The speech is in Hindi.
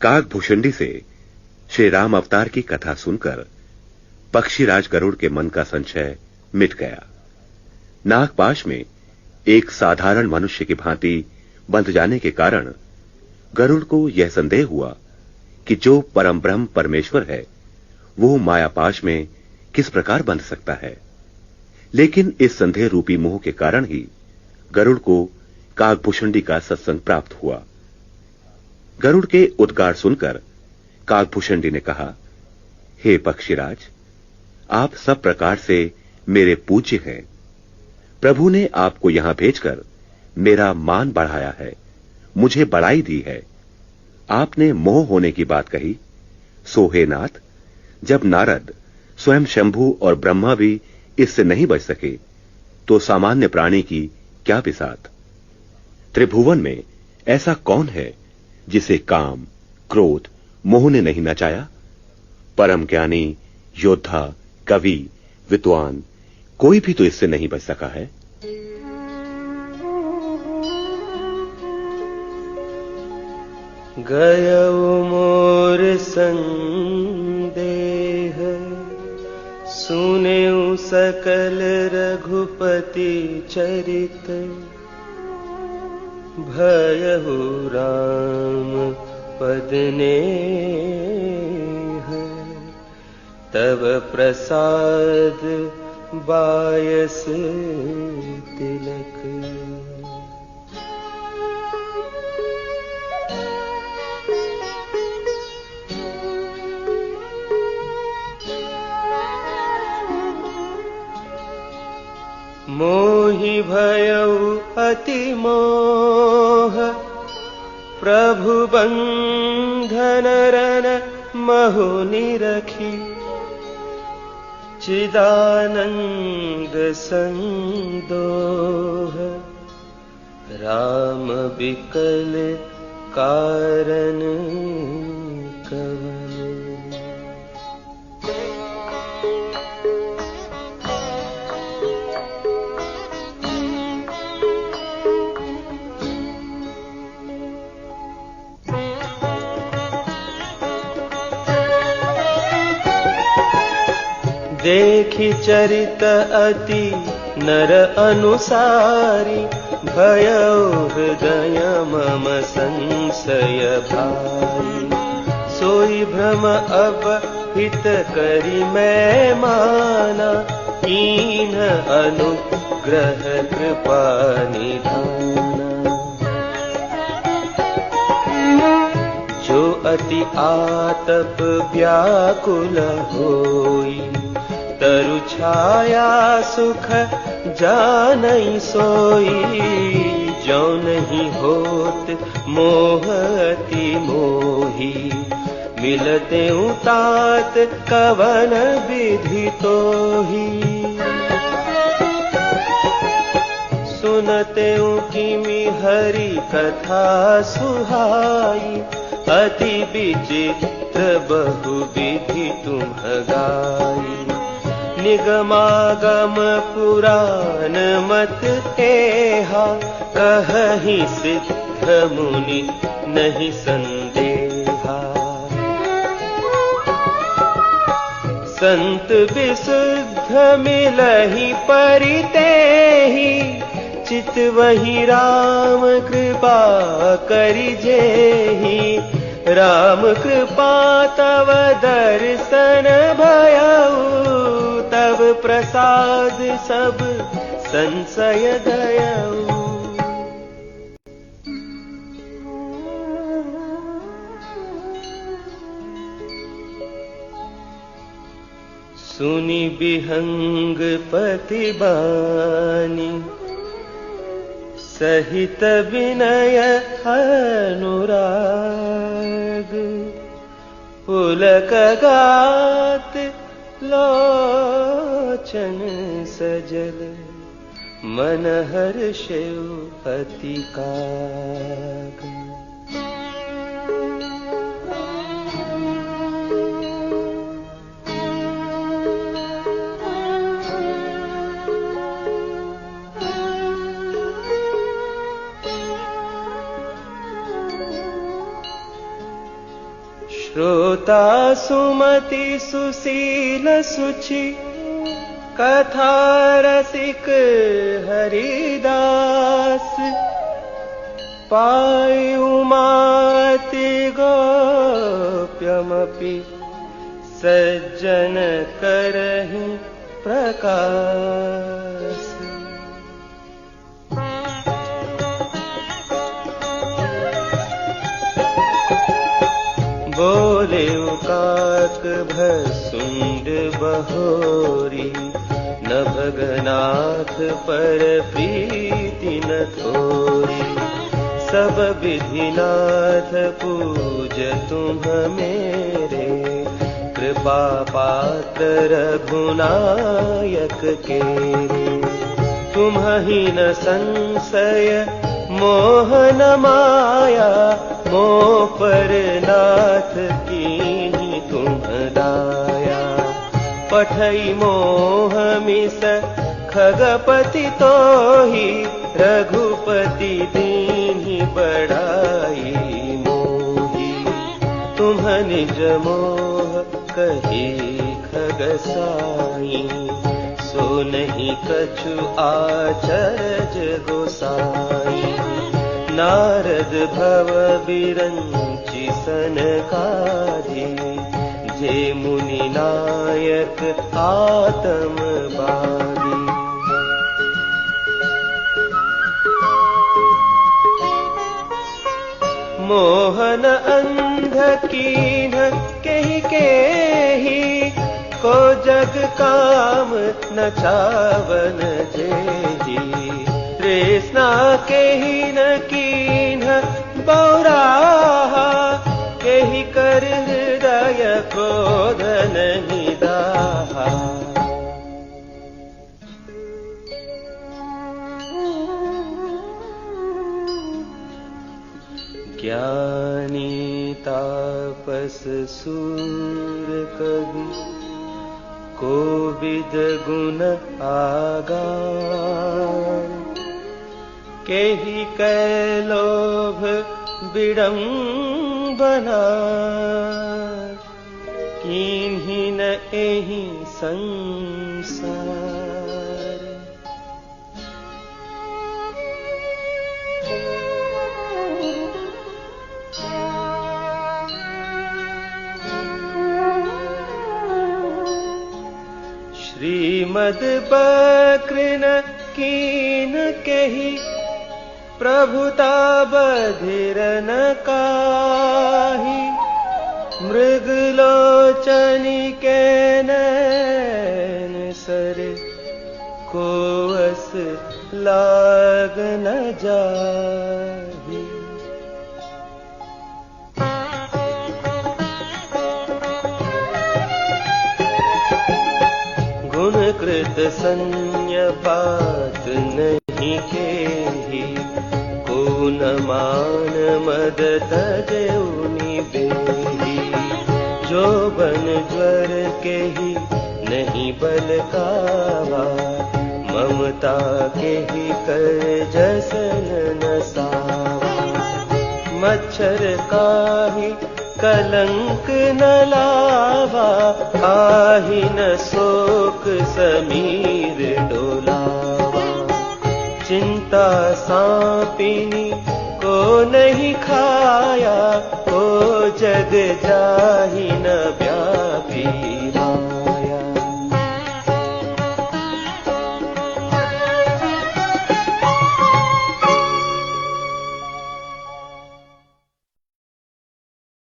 काकभूषुंडी से श्री राम अवतार की कथा सुनकर पक्षीराज गरुड़ के मन का संशय मिट गया। नागपाश में एक साधारण मनुष्य की भांति बंध जाने के कारण गरुड़ को यह संदेह हुआ कि जो परम ब्रह्म परमेश्वर है वो मायापाश में किस प्रकार बंध सकता है। लेकिन इस संदेह रूपी मोह के कारण ही गरुड़ को काकभूषुंडी का सत्संग प्राप्त हुआ। गरुड़ के उद्गार सुनकर काकभूषुंडी ने कहा, हे पक्षीराज, आप सब प्रकार से मेरे पूज्य हैं। प्रभु ने आपको यहां भेजकर मेरा मान बढ़ाया है, मुझे बड़ाई दी है। आपने मोह होने की बात कही, सो हे नाथ, जब नारद, स्वयं शंभु और ब्रह्मा भी इससे नहीं बच सके तो सामान्य प्राणी की क्या बिसात। त्रिभुवन में ऐसा कौन है जिसे काम, क्रोध, मोह ने नहीं नचाया। परम ज्ञानी, योद्धा, कवि, विद्वान कोई भी तो इससे नहीं बच सका है। गयो मोर संदेह, सुनेउ सकल रघुपति चरित। भयहु राम पद नेह, तब प्रसाद बायस तिलक। मोहि भयउ अति मोह, प्रभु बंधन रन महु निरखी। चिदानंद संदोह, राम बिकल कारण कवन। देखि चरित अति नर अनुसारी, भयउ हृदय मम संशय भारी। सोई भ्रम अब हित करी मैं माना, कीन अनुग्रह कृपा निधाना। जो अति आतप व्याकुल होई, तरु छाया सुख जानई सोई। जो नहीं होत मोह अति मोही, मिलते तात कवन विधि तोही। सुनते किमि हरि कथा सुहाई, अति विचित्र बहु विधि तुम गाई। निगमागम पुराण मत एहा, कहहि सिद्ध मुनि नहीं संदेहा। संत विशुद्ध मिलहि परितेहि, चित वही राम कृपा करि जेहि। राम कृपा तव दर्शन भयउ, तब प्रसाद सब संशय गयउ। सुनि बिहंग पति बानी, सहित विनय अनुराग। पुलक गात लोचन सजल, मन हर्षेउ अति काग। श्रोता सुमति सुशील सुचि कथा रसिक हरिदास पायु माति गोप्यमपि सज्जन करहि प्रकाश। बोले काक भसुंड बहोरी न भगनाथ पर प्रीति न थोरी। सब विधिनाथ पूज तुम मेरे कृपा पात्र रघुनायक केरे। तुम्हि न संशय मोह न माया मोह पर नाथ कीन्ही तुम दाया। पठई मोह मिस खगपति तोहि रघुपति दीन्हि बढ़ाई मोहि। तुम निज मोह कही खगसाई सो नहीं कछु आचरज गोसाई। नारद भव बिरंचि सनकादि जे मुनि नायक आत्मवादी। मोहन अंध कीन केहि केहि को जग काम न चावन जेहि। तृष्णा केहि न कीन बौराहा केहि कर हृदय क्रोध नहीं दाहा। ज्ञानी तापस सूर कवि कोविद गुण आगार। केहि कै लोभ विडंबना कीन्ही न एहि संसार। श्रीमद बकृन कीन केहि प्रभुता बधिर न काहि। मृगलोचनी के नैन सरे को अस लाग न जाहि। गुण कृत संयपात नहीं केहि को न मान मद तजउनि बेहि। जो बन ज्वर केहि नहीं बल कावा ममता केहि कर जसन न सावा। मच्छर काहि कलंक न लावा काहि न शोक समीर डोलावा। चिंता सांपिनी को नहीं खाया को जग जाहि न व्यापी।